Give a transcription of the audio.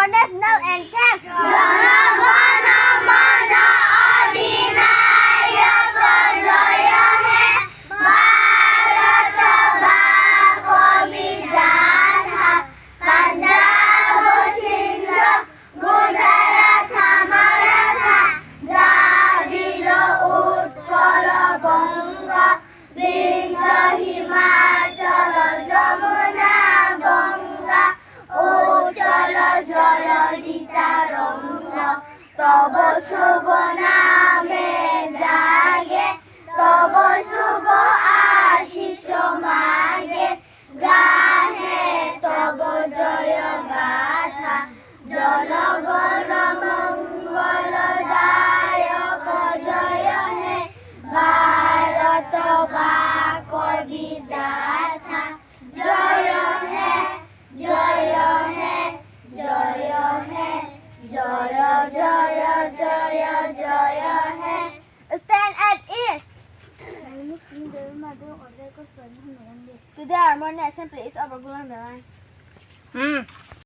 our national anthem. তব শুভ নামে জাগে তব শুভ আশিস মাগে গাহে তব জয় গাথা জনগণ মঙ্গল দায়ক জয় হে ভারত বাক বিধাতা জয় হে জয় হে জয় হে জয় জয় জয় জয় হে stand at ease today our morning lesson please over Gulam Baran